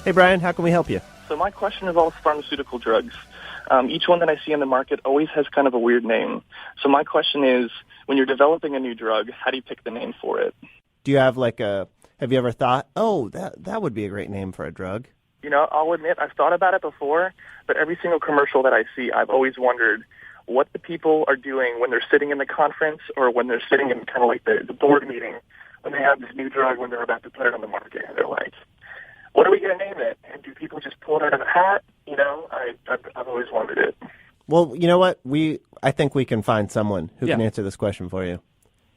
Hey, Brian, how can we help you? So my question involves pharmaceutical drugs. Each one that I see in the market always has kind of a weird name. So my question is, when you're developing a new drug, how do you pick the name for it? Do you have have you ever thought, oh, that would be a great name for a drug? You know, I'll admit I've thought about it before, but every single commercial that I see, I've always wondered what the people are doing when they're sitting in the conference or when they're sitting in kind of like the board meeting when they have this new drug when they're about to put it on the market. And they're like, what are we going to name it? And do people just pull it out of a hat? You know, I've always wondered it. Well, you know what? I think we can find someone who can answer this question for you.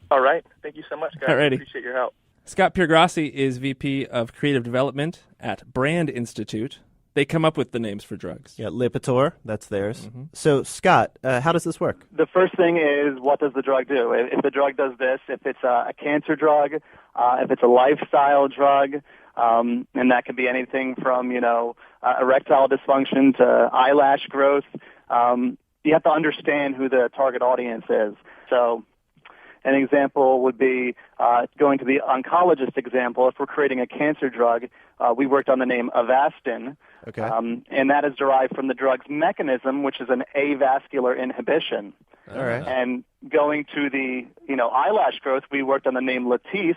All right. Thank you so much, guys. Alrighty. Appreciate your help. Scott Piergrossi is VP of Creative Development at Brand Institute. They come up with the names for drugs. Yeah, Lipitor, that's theirs. Mm-hmm. So, Scott, how does this work? The first thing is, what does the drug do? If the drug does this, if it's a cancer drug, if it's a lifestyle drug, and that could be anything from, erectile dysfunction to eyelash growth, you have to understand who the target audience is. So an example would be going to the oncologist example. If we're creating a cancer drug, we worked on the name Avastin, okay. And that is derived from the drug's mechanism, which is an avascular inhibition. All right. And going to the eyelash growth, we worked on the name Latisse,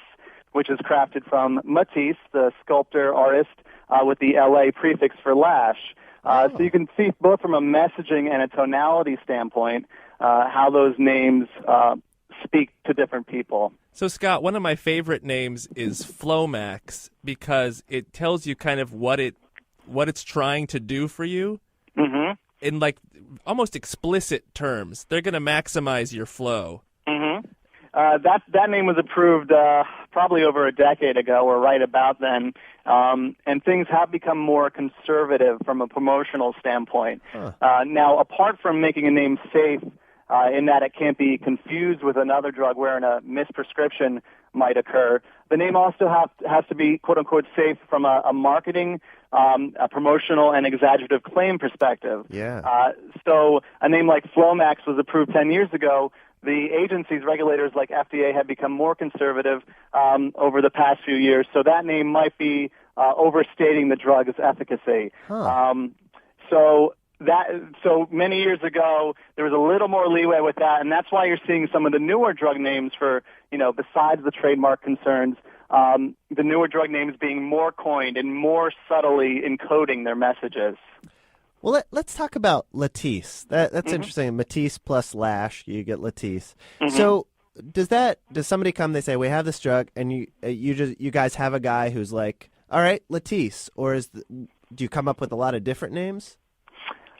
which is crafted from Matisse, the sculptor artist, with the LA prefix for lash. So you can see both from a messaging and a tonality standpoint how those names speak to different people. So, Scott, one of my favorite names is Flomax because it tells you kind of what it's trying to do for you in like almost explicit terms. They're going to maximize your flow. That name was approved probably over a decade ago or right about then, and things have become more conservative from a promotional standpoint. Now, apart from making a name safe in that it can't be confused with another drug wherein a misprescription might occur, the name also has to be, quote-unquote, safe from a marketing, a promotional, and exaggerative claim perspective. Yeah. So a name like Flomax was approved 10 years ago. The agencies, regulators like FDA, have become more conservative over the past few years, so that name might be overstating the drug's efficacy. So many years ago, there was a little more leeway with that, and that's why you're seeing some of the newer drug names for, besides the trademark concerns, the newer drug names being more coined and more subtly encoding their messages. Well, let's talk about Latisse. That's interesting. Matisse plus lash, you get Latisse. So does somebody come? They say we have this drug, and you guys have a guy who's like, all right, Latisse, or do you come up with a lot of different names?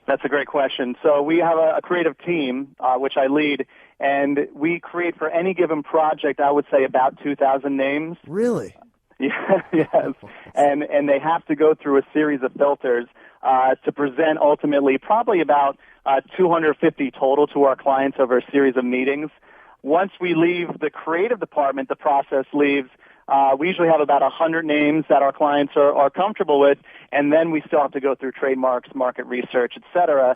That's a great question. So we have a creative team, which I lead, and we create for any given project, I would say, about 2,000 names. Really? Yeah, yes. And they have to go through a series of filters to present ultimately probably about 250 total to our clients over a series of meetings. Once we leave the creative department, the process leaves. We usually have about 100 names that our clients are comfortable with, and then we still have to go through trademarks, market research, et cetera,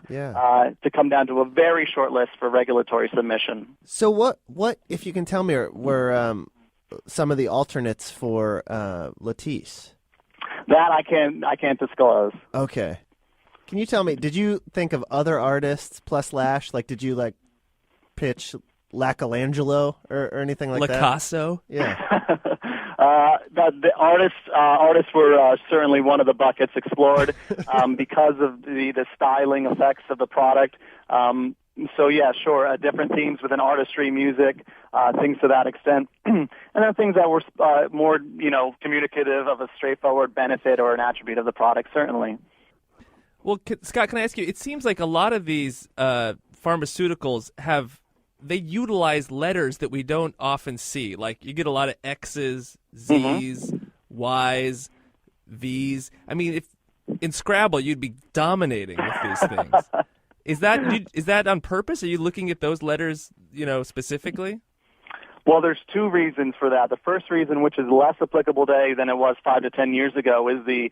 to come down to a very short list for regulatory submission. So what if you can tell me, were some of the alternates for Latisse? That I can't disclose. Okay. Can you tell me, did you think of other artists plus Lash? Like, did you pitch Michelangelo or anything like that? Picasso? Yeah. The artists were certainly one of the buckets explored because of the styling effects of the product. So yeah, sure, different themes within artistry, music, things to that extent, and then things that were more, communicative of a straightforward benefit or an attribute of the product, certainly. Well, Scott, can I ask you? It seems like a lot of these pharmaceuticals they utilize letters that we don't often see. Like you get a lot of X's, Z's, Y's, V's. I mean, if in Scrabble you'd be dominating with these things. Is that on purpose? Are you looking at those letters, specifically? Well, there's two reasons for that. The first reason, which is less applicable today than it was 5 to 10 years ago, is the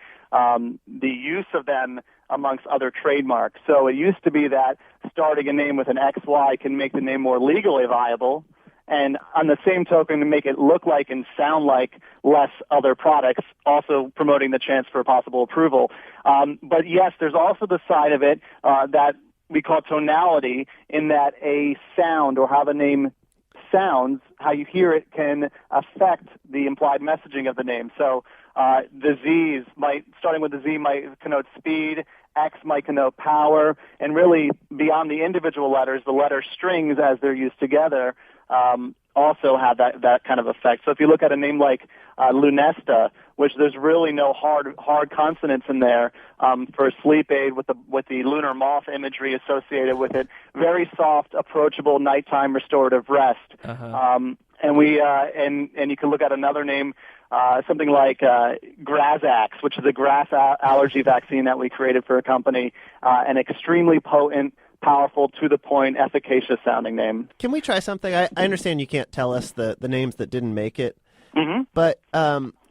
use of them amongst other trademarks. So it used to be that starting a name with an XY can make the name more legally viable, and on the same token to make it look like and sound like less other products, also promoting the chance for possible approval. But yes, there's also the side of it that we call tonality, in that a sound or how the name sounds, how you hear it, can affect the implied messaging of the name. So the Z's starting with the Z might connote speed, X might connote power, and really beyond the individual letters, the letter strings as they're used together also have that kind of effect. So if you look at a name like Lunesta, which there's really no hard consonants in there for a sleep aid with the lunar moth imagery associated with it, very soft, approachable nighttime restorative rest. And you can look at another name, something like Grazax, which is a grass allergy vaccine that we created for a company, an extremely potent, powerful, to the point, efficacious sounding name. Can we try something? I understand you can't tell us the names that didn't make it, but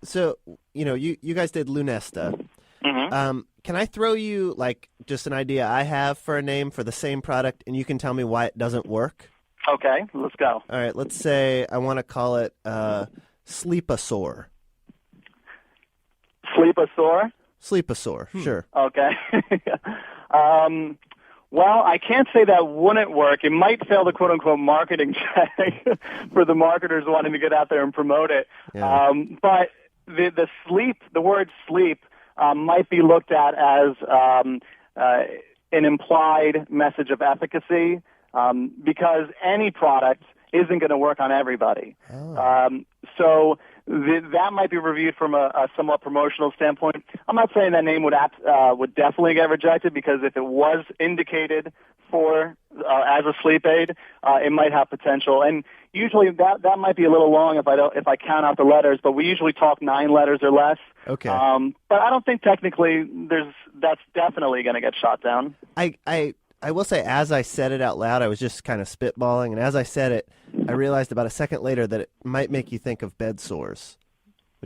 so you guys did Lunesta. Can I throw you like just an idea I have for a name for the same product, and you can tell me why it doesn't work? Okay, let's go. All right, let's say I want to call it Sleepasaur. Sleepasaur? Sleepasaur, sure. Okay. Well, I can't say that wouldn't work. It might fail the quote-unquote marketing check for the marketers wanting to get out there and promote it. Yeah. But the word sleep might be looked at as an implied message of efficacy because any product isn't going to work on everybody. So that might be reviewed from a somewhat promotional standpoint. I'm not saying that name would definitely get rejected, because if it was indicated for as a sleep aid, it might have potential. And usually that might be a little long if I count out the letters, but we usually talk 9 letters or less. Okay. But I don't think technically that's definitely going to get shot down. I will say, as I said it out loud, I was just kind of spitballing, and as I said it, I realized about a second later that it might make you think of bed sores.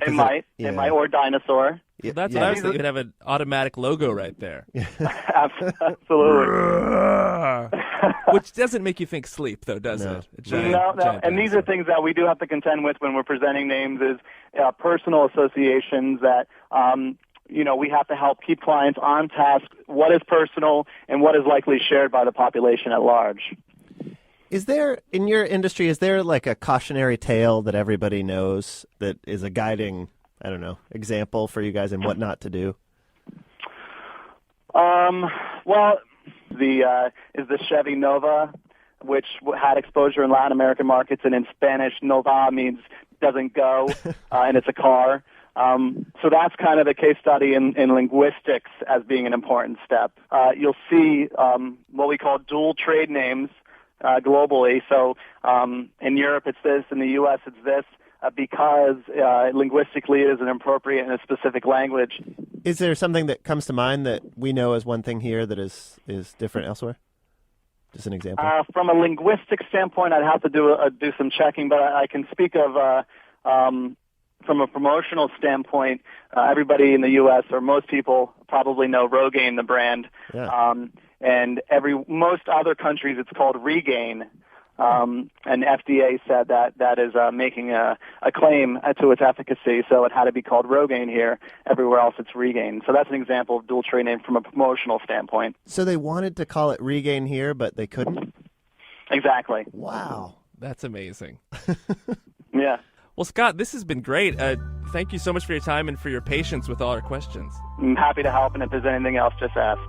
It might, or dinosaur. Yeah, That's what I was thinking. You'd have an automatic logo right there. Absolutely. Which doesn't make you think sleep, though, does it? No. And these are things that we do have to contend with when we're presenting names, is personal associations that we have to help keep clients on task. What is personal and what is likely shared by the population at large? Is there, in your industry, is there like a cautionary tale that everybody knows that is a guiding, example for you guys and what not to do? Well, is the Chevy Nova, which had exposure in Latin American markets, and in Spanish, Nova means doesn't go, and it's a car. So that's kind of the case study in linguistics as being an important step. You'll see what we call dual trade names globally. So in Europe it's this, in the U.S. it's this, because linguistically it is inappropriate in a specific language. Is there something that comes to mind that we know as one thing here that is different elsewhere? Just an example. From a linguistic standpoint, I'd have to do some checking, but I can speak of from a promotional standpoint, everybody in the U.S. or most people probably know Rogaine, the brand. Yeah. And most other countries, it's called Regain. And FDA said that is making a claim to its efficacy, so it had to be called Rogaine here. Everywhere else, it's Regain. So that's an example of dual trade name from a promotional standpoint. So they wanted to call it Regain here, but they couldn't? Exactly. Wow. That's amazing. Yeah. Well, Scott, this has been great. Thank you so much for your time and for your patience with all our questions. I'm happy to help, and if there's anything else, just ask.